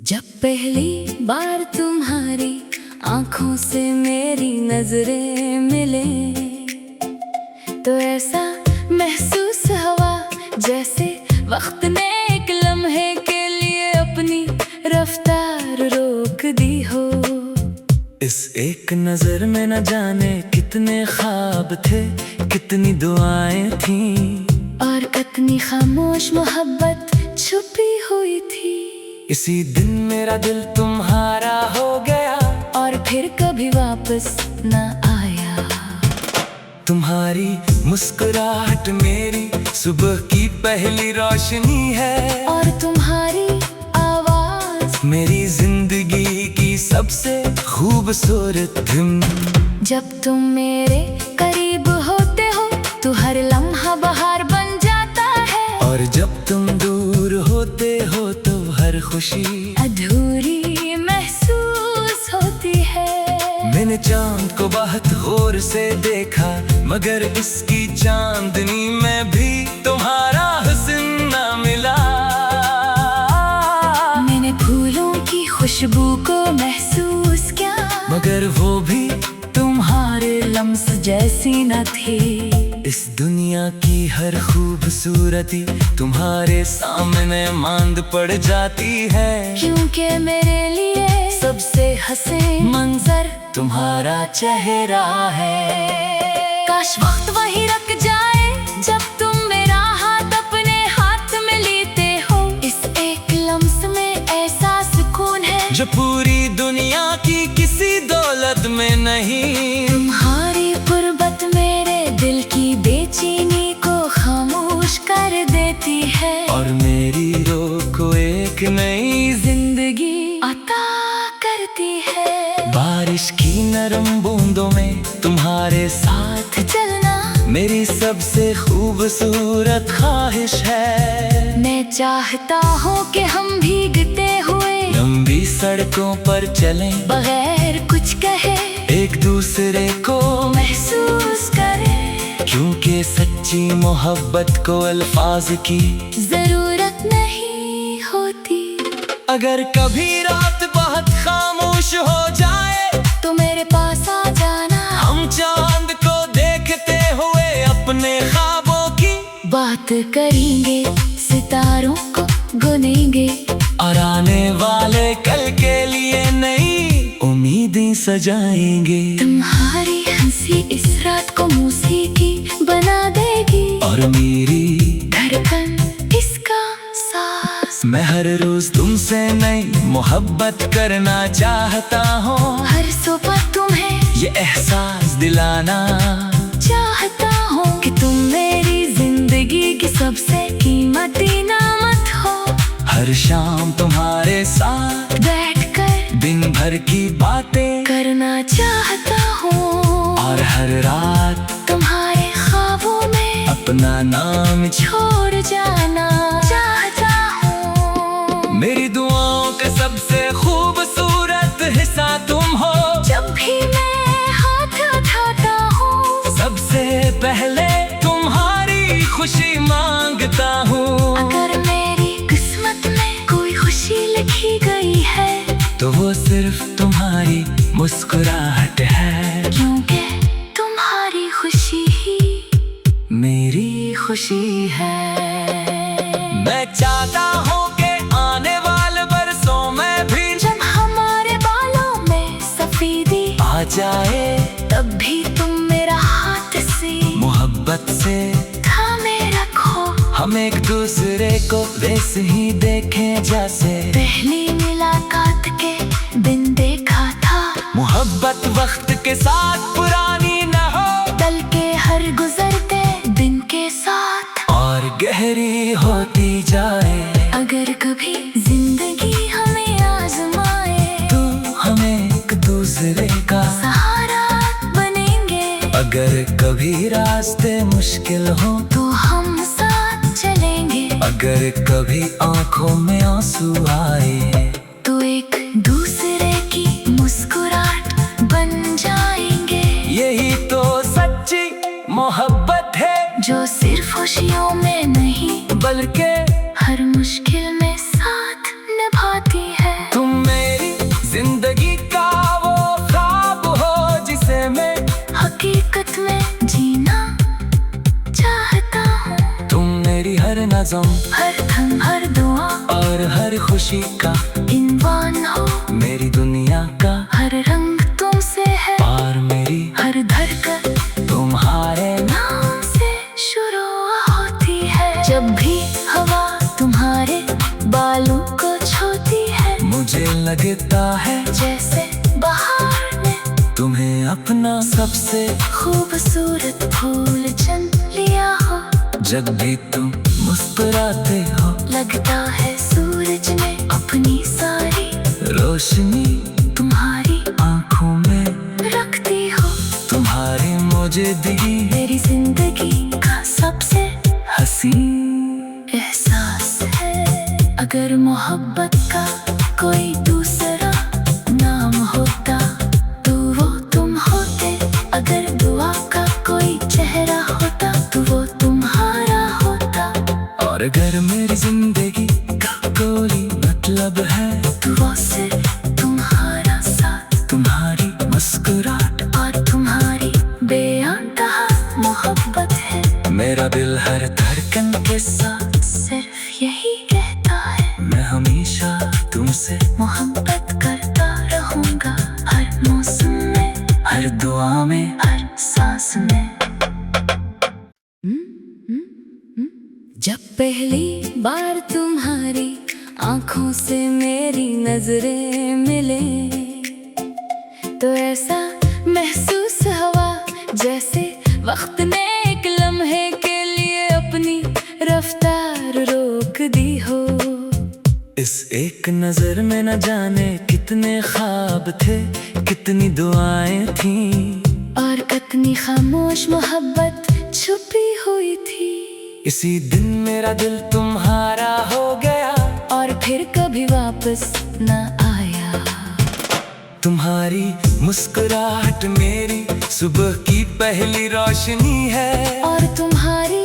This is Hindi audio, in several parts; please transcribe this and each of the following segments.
जब पहली बार तुम्हारी आंखों से मेरी नजरें मिले तो ऐसा महसूस हुआ जैसे वक्त ने एक लम्हे के लिए अपनी रफ्तार रोक दी हो। इस एक नजर में न जाने कितने ख्वाब थे, कितनी दुआएं थीं और कितनी खामोश मोहब्बत छुपी हुई थी। इसी दिन मेरा दिल तुम्हारा हो गया और फिर कभी वापस न आया। तुम्हारी मुस्कुराहट मेरी सुबह की पहली रोशनी है और तुम्हारी आवाज मेरी जिंदगी की सबसे खूबसूरत धुन। जब तुम मेरे करीब होते हो तो हर लम्हा बहार बन जाता है और जब तुम दूर होते हो तो हर खुशी अधूरी महसूस होती है। मैंने चांद को बहुत गौर से देखा मगर इसकी चांदनी में भी तुम्हारा हुस्न न मिला। मैंने फूलों की खुशबू को महसूस किया मगर वो भी तुम्हारे लम्स जैसी न थी। इस दुनिया की हर खूबसूरती तुम्हारे सामने मांद पड़ जाती है क्योंकि मेरे लिए सबसे हसीन मंजर तुम्हारा चेहरा है। काश वक्त वही रुक जाए जब तुम मेरा हाथ अपने हाथ में लेते हो। इस एक लम्स में ऐसा सुकून है जो पूरी दुनिया की किसी दौलत में नहीं। तुम्हारी गुर्बत मेरे दिल की बेचैनी को खामोश कर देती है और मेरी रूह को एक नई जिंदगी अता करती है। बारिश की नरम बूंदों में तुम्हारे साथ चलना मेरी सबसे खूबसूरत ख्वाहिश है। मैं चाहता हूँ कि हम भीगते हुए लंबी सड़कों पर चलें बगैर कुछ कहे एक दूसरे को महसूस करें क्योंकि सच्ची मोहब्बत को अल्फाज की जरूरत नहीं होती। अगर कभी रात बहुत खामोश हो जाए तो मेरे पास आ जाना, हम चांद को देखते हुए अपने ख्वाबों की बात करेंगे, सितारों को गुनेंगे और आने वाले कल के लिए नई उम्मीदें सजाएंगे। तुम्हारी हंसी इस रात को मौसीकी बना देगी और मेरी धड़कन इसका सांस। मैं हर रोज तुमसे नई मोहब्बत करना चाहता हूँ। हर सुबह तुम्हें ये एहसास दिलाना चाहता हूँ कि तुम मेरी जिंदगी की सबसे कीमती नेमत हो। हर शाम तुम्हारे साथ बैठकर दिन भर की बातें करना चाहता हूँ और हर रात तुम्हारे ख्वाबों में अपना नाम छोड़ जाना चाहता हूँ। मेरी दुआओं का सबसे खूबसूरत हिस्सा तुम हो। जब भी मैं हाथ उठाता हूँ सबसे पहले तुम्हारी खुशी मांगता हूँ। अगर मेरी किस्मत में कोई खुशी लिखी गई है तो वो सिर्फ तुम्हारी मुस्कुराहट है क्योंकि तुम्हारी खुशी ही मेरी खुशी है। मैं चाहता हूँ कि आने वाले बरसों में भी जब हमारे बालों में सफेदी आ जाए तब भी तुम मेरा हाथ से मोहब्बत से थामे रखो। हम एक दूसरे को वैसे ही देखें जैसे पहली मुलाकात के दिन देखा था। मोहब्बत वक्त के साथ पुरानी न हो बल्कि हर गुजरते दिन के साथ और गहरी होती जाए। अगर कभी जिंदगी हमें आजमाए तो हमें एक दूसरे का सहारा बनेंगे। अगर कभी रास्ते मुश्किल हो तो हम साथ चलेंगे। अगर कभी आंखों में आंसू आए तो एक दूसरे की मुस्कुराहट बन जाएंगे। यही तो सच्ची मोहब्बत है जो सिर्फ खुशियों में नहीं बल्कि हर मुश्किल में साथ गम, हर थम हर दुआ और हर खुशी का इनवान हो। मेरी दुनिया का हर रंग तुमसे है और मेरी हर धड़कन तुम्हारे नाम से शुरू होती है। जब भी हवा तुम्हारे बालों को छूती है, मुझे लगता है जैसे बाहर ने तुम्हें अपना सबसे खूबसूरत फूल चुन लिया हो। जब भी तुम मुस्कुराते हो, लगता है सूरज ने अपनी सारी रोशनी तुम्हारी आंखों में रखती हो। तुम्हारी मौजूदगी मेरी जिंदगी का सबसे हसीन एहसास है। अगर मोहब्बत का कोई दूसरा नाम होता तो वो तुम होते। अगर दुआ का कोई चेहरा होता तो वो तुम्हारा होता। और अगर मेरी जिंदगी का कोई मतलब है तो वो सिर्फ तुम्हारा साथ, तुम्हारी मुस्कुराहट और तुम्हारी बेअंतहा मोहब्बत है। मेरा दिल हर धड़कन के साथ सिर्फ यही कहता है, मैं हमेशा तुमसे मोहब्बत करता रहूंगा। हर मौसम में, हर दुआ में, हर सांस में। जब पहली बार तुम्हारी आंखों से मेरी नजरें मिले, तो ऐसा महसूस हुआ जैसे वक्त ने एक लम्हे के लिए अपनी रफ्तार रोक दी हो। इस एक नजर में न जाने कितने ख्वाब थे, कितनी दुआएं थीं, और कितनी खामोश मोहब्बत छुपी हुई थी। इसी दिन मेरा दिल तुम्हारा हो गया और फिर कभी वापस न आया। तुम्हारी मुस्कुराहट मेरी सुबह की पहली रोशनी है, और तुम्हारी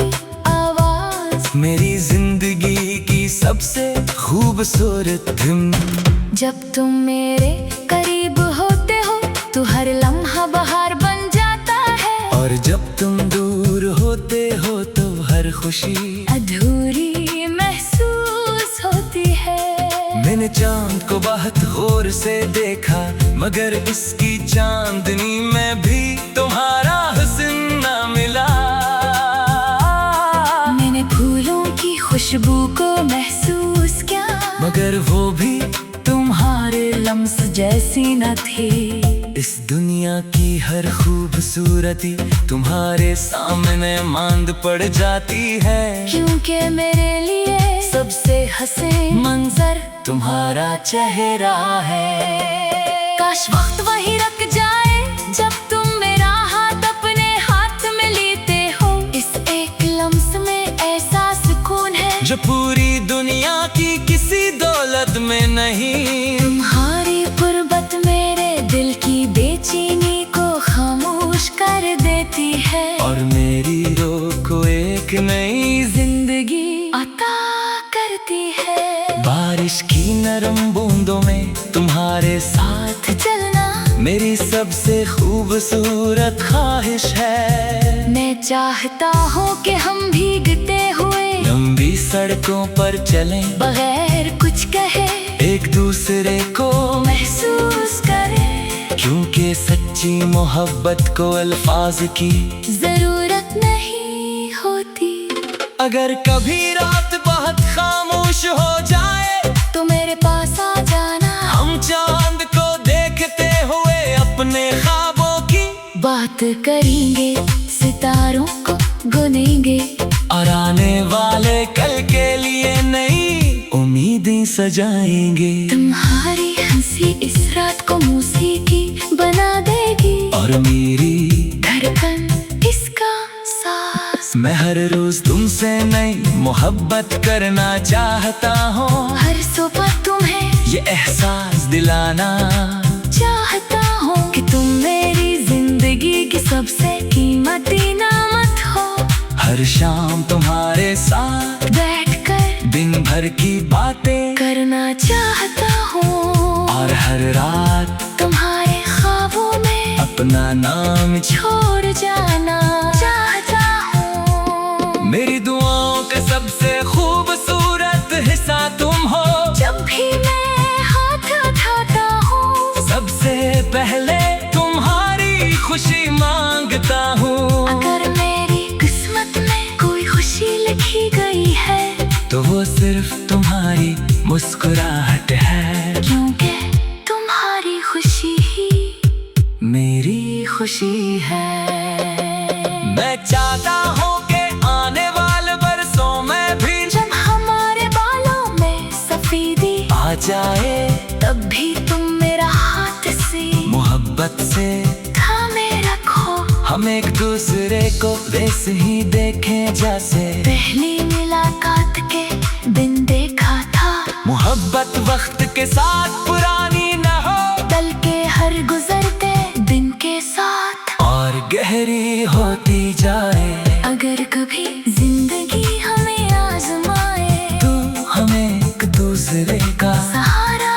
आवाज मेरी जिंदगी की सबसे खूबसूरत धुन। जब तुम मेरे करीब होते हो तो हर लम्हा बहार बन जाता है, और जब तुम दूर होते हो तो हर खुशी अधूरी महसूस होती है। मैंने चांद को बहुत गौर से देखा, मगर इसकी चांदनी में भी तुम्हारा हुस्न न मिला। मैंने फूलों की खुशबू को महसूस किया, मगर वो भी तुम्हारे लम्स जैसी न थी। इस दुनिया की हर खूबसूरती तुम्हारे सामने मांद पड़ जाती है, क्योंकि मेरे लिए सबसे हसीन मंजर तुम्हारा चेहरा है। काश वक्त वही रुक जाए जब तुम मेरा हाथ अपने हाथ में लेते हो। इस एक लम्स में ऐसा सुकून है जो पूरी दुनिया की किसी दौलत में नहीं। तुम्हारी गुर्बत मेरे दिल की बेचैनी को खामोश कर देती है, और मेरी रूह को एक नई जिंदगी अता करती है। बारिश की नरम बूंदों में तुम्हारे साथ चलना मेरी सबसे खूबसूरत ख्वाहिश है। मैं चाहता हूँ कि हम भीगते हुए लंबी सड़कों पर चलें, बगैर कुछ कहे एक दूसरे को महसूस करें, क्योंकि सच्ची मोहब्बत को अल्फाज की जरूरत नहीं होती। अगर कभी रात बहुत खामोश हो जाए तो मेरे पास आ जाना, हम चांद को देखते हुए अपने ख्वाबों की बात करेंगे, सितारों को गुनेंगे, और आने वाले कल के लिए नई उम्मीदें सजाएंगे। तुम्हारी हंसी इस रात को मौसीकी बना देगी, और मेरी धड़कन इसका सांस। मैं हर रोज तुमसे नई मोहब्बत करना चाहता हूँ, हर सुबह तुम्हें ये एहसास दिलाना चाहता हूँ कि तुम मेरी जिंदगी की सबसे कीमती नामत हो। हर शाम तुम्हारे साथ बैठकर दिन भर की बातें करना चाहता हूँ, और हर रात तुम्हारे ख्वाबों में अपना नाम छोड़ जाना चाहता हूँ। मेरी दुआओं का सबसे खूब मुस्कुराहट है, क्योंकि तुम्हारी खुशी ही मेरी खुशी है। मैं चाहता हूँ कि आने वाले बरसों में भी जब हमारे बालों में सफेदी आ जाए, तब भी तुम मेरा हाथ से मोहब्बत से थामे रखो। हम एक दूसरे को वैसे ही देखें जैसे पहली मुलाकात के दिन देखा था। मोहब्बत वक्त के साथ पुरानी न हो, कल के हर गुजरते दिन के साथ और गहरी होती जाए। अगर कभी जिंदगी हमें आजमाए, तो हमें एक दूसरे का सहारा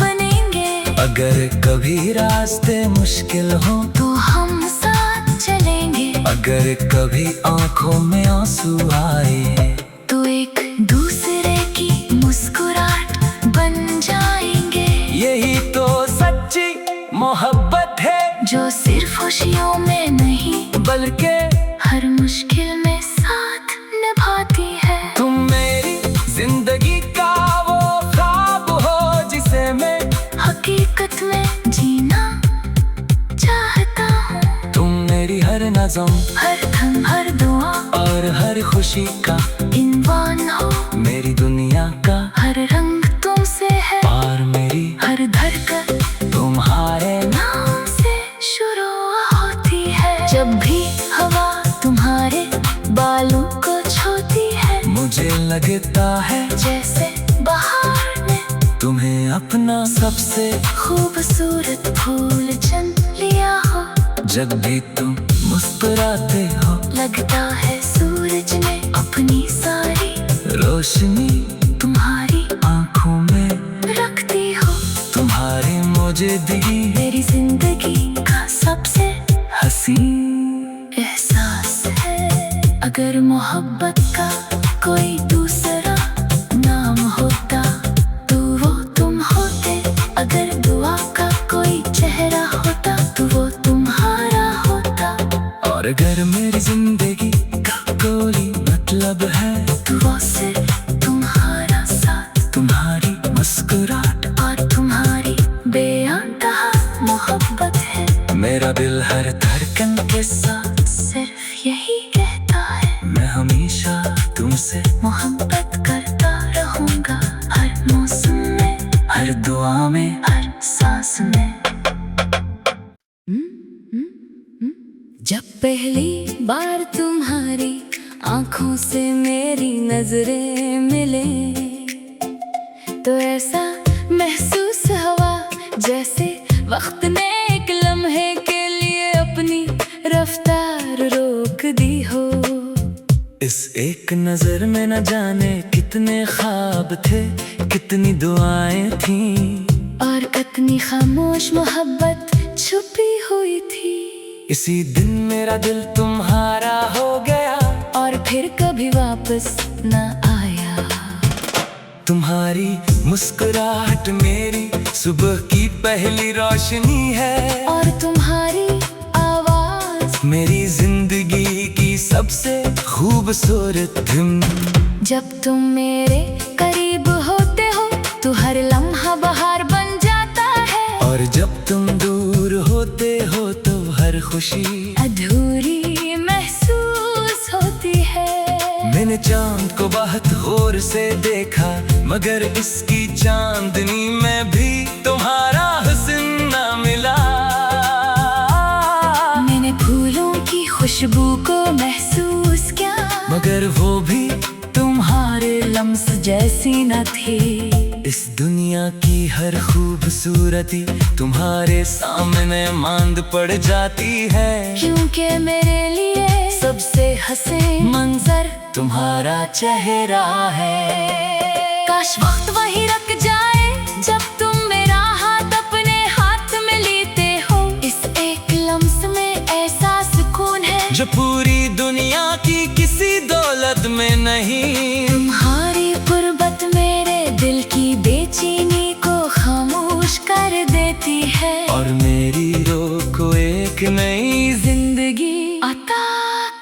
बनेंगे। अगर कभी रास्ते मुश्किल हो, तो हम साथ चलेंगे। अगर कभी आंखों में आंसू आए, तो एक दूसरे की मुस्कुराहट बन जाएंगे। यही तो सच्ची मोहब्बत है, जो सिर्फ खुशियों में नहीं बल्कि हर मुश्किल में साथ निभाती है। तुम मेरी जिंदगी का वो ख्वाब हो जिसे मैं हकीकत में जीना चाहता हूँ। तुम मेरी हर नज़म, हर थम, हर दुआ और हर खुशी का इन्वान हो। मेरी दुनिया का हर रंग तुमसे है, और मेरी हर धड़कन तुम्हारे नाम से शुरू होती है। जब भी हवा तुम्हारे बालों को छूती है, मुझे लगता है जैसे बहार ने तुम्हें अपना सबसे खूबसूरत फूल चुन लिया हो। जब भी तुम मुस्कुराते हो, लगता है सूरज ने अपनी सारी रोशनी तुम्हारी आंखों में रखती हो। तुम्हारी मौजूदगी मेरी जिंदगी का सबसे हसीन एहसास है। अगर मोहब्बत का कोई दूसरा नाम होता, तो वो तुम होते। अगर दुआ का कोई चेहरा होता, तो वो तुम्हारा होता। और अगर मेरी जिंदगी का कोई मतलब है, तो वो सिर्फ तुम्हारा साथ, तुम्हारी मुस्कुराहट और तुम्हारी बेअंतहा मोहब्बत है। मेरा दिल हर धड़कन के साथ सिर्फ यही कहता है, मैं हमेशा तुमसे मोहब्बत करता रहूंगा। हर मौसम में, हर दुआ में, हर सांस में। जब पहली बार तुम्हारी आंखों से मेरी नजरें मिले, तो ऐसा महसूस हुआ जैसे वक्त ने एक लम्हे के लिए अपनी रफ्तार रोक दी हो। इस एक नजर में न जाने कितने ख्वाब थे, कितनी दुआएं थीं, और कितनी खामोश मोहब्बत छुपी हुई थी। इसी दिन मेरा दिल तुम्हारा हो गया, और फिर कभी वापस न आया। तुम्हारी मुस्कुराहट मेरी सुबह की पहली रोशनी है, और तुम्हारी आवाज मेरी जिंदगी की सबसे खूबसूरत धुन। जब तुम मेरे करीब होते हो, तो हर लम्हा बहार बन जाता है। और जब तुम दूर होते हो, तो हर खुशी अधूरी महसूस होती है। मैंने चांद को बहुत गौर से देखा, मगर इसकी चांदनी में भी तुम्हारा हुस्न न मिला। मैंने फूलों की खुशबू को महसूस किया, मगर वो भी तुम्हारे लम्स जैसी न थी। इस दुनिया की हर खूबसूरती तुम्हारे सामने मांद पड़ जाती है, क्योंकि मेरे लिए सबसे हसीन मंजर तुम्हारा चेहरा है। काश वक्त वही रुक जाए, जब तुम मेरा हाथ अपने हाथ में लेते हो। इस एक लम्स में ऐसा सुकून है, जो पूरी दुनिया की किसी दौलत में नहीं। तुम्हारी गुर्बत मेरे दिल की बेचैनी को खामोश कर देती है, और मेरी रूह को एक नई जिंदगी अता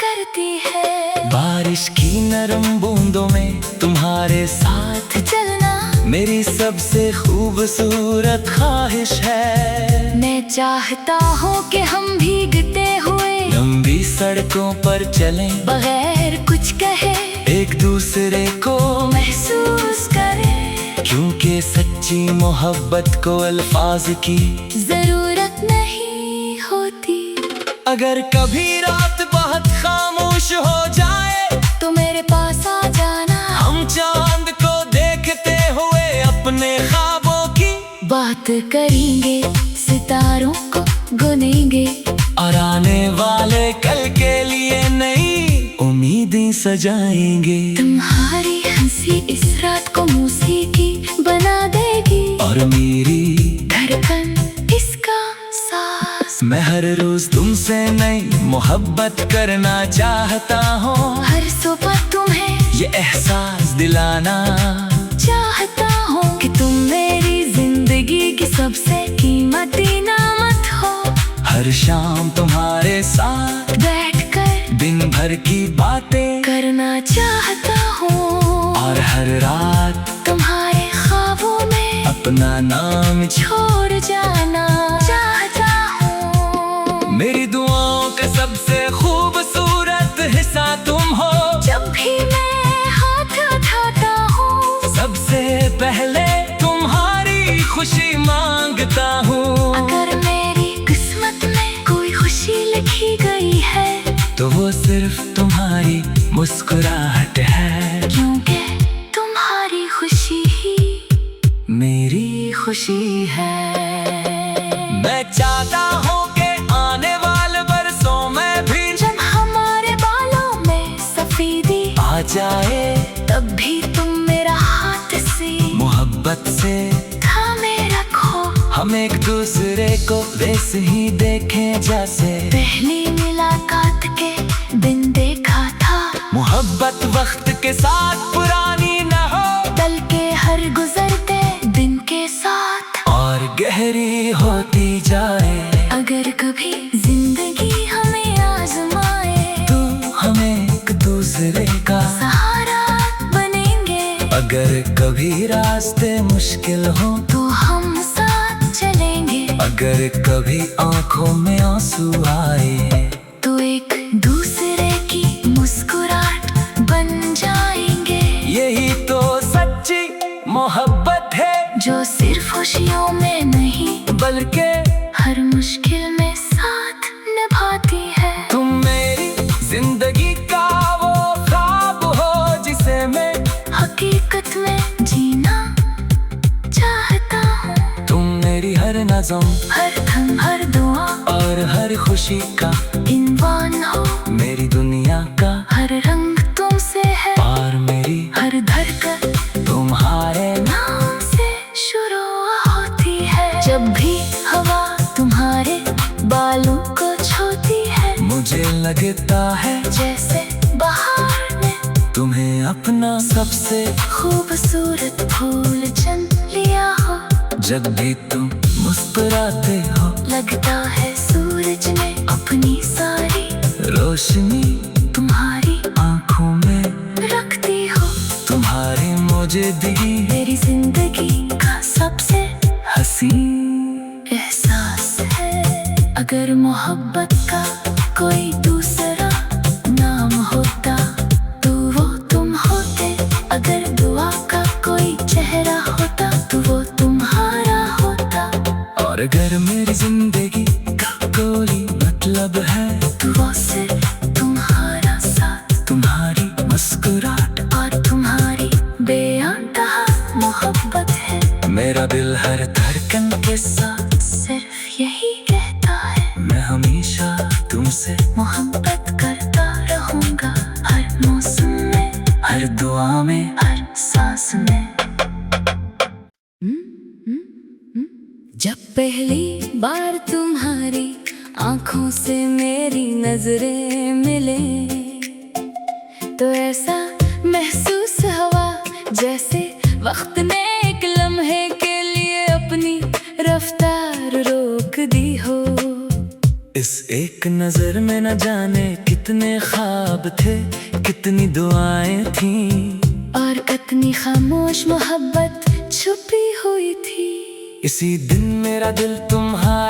करती है। बारिश की नरम बूंदों में तुम्हारे साथ चलना मेरी सबसे खूबसूरत ख्वाहिश है। मैं चाहता हूँ कि हम भीगते हुए लंबी सड़कों पर चलें, बगैर कुछ कहे एक दूसरे को महसूस करें, क्योंकि सच्ची मोहब्बत को अल्फाज की जरूरत नहीं होती। अगर कभी रात बहुत खामोश हो जाए तो मेरे पास आ जाना, हम चांद को देखते हुए अपने ख्वाबों की बात करेंगे, सितारों को गुनेंगे और आने वाले कल के लिए नई उम्मीदें सजाएंगे। तुम्हारी हंसी इस रात को मौसीकी बना देगी और मेरी धड़कन इसका साज। मैं हर रोज तुमसे नई मोहब्बत करना चाहता हूँ, हर सुबह तुम्हें ये एहसास दिलाना चाहता हूँ कि तुम मेरी जिंदगी की सबसे कीमती नामत हो। हर शाम तुम्हारे साथ बैठकर दिन भर की बातें करना चाहता हूँ और हर रात तुम्हारे ख्वाबों में अपना नाम छोड़ जाना चाहता हूँ। मेरी दुआओं का सबसे खूबसूरत हिस्सा तुम हो। जब भी मैं हाथ उठाता हूँ सबसे पहले तुम्हारी खुशी मांगता हूँ। अगर मेरी किस्मत में कोई खुशी लिखी गई है तो वो सिर्फ तुम्हारी मुस्कुराहट है, क्योंकि तुम्हारी खुशी ही मेरी खुशी है। मैं चाहता हूँ कि आने वाले बरसों में भी जब हमारे बालों में सफेदी आ जाए तब भी तुम मेरा हाथ से मोहब्बत से थामे रखो। हम एक दूसरे को वैसे ही देखें जैसे पहली मुलाकात के दिन देखा था। मोहब्बत वक्त के साथ पुरानी न हो, बल्कि हर गुजरते दिन के साथ और गहरी होती जाए। अगर कभी जिंदगी हमें आजमाए तो हमें एक दूसरे का सहारा बनेंगे। अगर कभी रास्ते मुश्किल हो तो हम साथ चलेंगे। अगर कभी आंखों में आंसू आए तो एक दूसरे की मुस्कुराहट बन जाएंगे। यही तो सच्ची मोहब्बत है, जो सिर्फ खुशियों में नहीं बल्कि हर मुश्किल में साथ निभाती है। तुम मेरी जिंदगी का वो ख्वाब हो जिसे मैं हकीकत में जीना चाहता हूँ। तुम मेरी हर नज़म, हर थम, हर दुआ और हर खुशी का इन्वान हो। मेरी दुनिया का हर रंग तुमसे है और मेरी हर धड़कन तुम्हारे नाम से शुरू होती है। जब भी हवा तुम्हारे बालों को छूती है मुझे लगता है जैसे बहार ने तुम्हें अपना सबसे खूबसूरत फूल चुन लिया हो। जब भी तुम मुस्कुराते हो लगता है सूरज ने अपनी सारी रोशनी तुम्हारी आंखों में रखती हो। तुम्हारी मुझे दी मेरी जिंदगी का सबसे हसीन एहसास है। अगर मोहब्बत का कोई दूसरा नाम होता तो वो तुम होते। अगर दुआ का कोई चेहरा होता तो वो तुम्हारा होता। और अगर मेरी जिंदगी का कोई मतलब है तो वो सिर्फ तुम्हारा साथ, तुम्हारी मुस्कुराहट और तुम्हारी बेअंतहा मोहब्बत है। मेरा दिल हर धड़कन के साथ सिर्फ यही कहता है, मैं हमेशा तुमसे मोहब्बत करता रहूंगा। हर मौसम में, हर दुआ में, हर सांस में। जब पहली बार तुम्हारी आंखों से मेरी नजरें मिले तो ऐसा महसूस हुआ जैसे वक्त ने एक लम्हे के लिए अपनी रफ्तार रोक दी हो। इस एक नजर में न जाने कितने ख्वाब थे, कितनी दुआएं थीं और कितनी खामोश मोहब्बत छुपी हुई थी। इसी दिन मेरा दिल तुम्हारा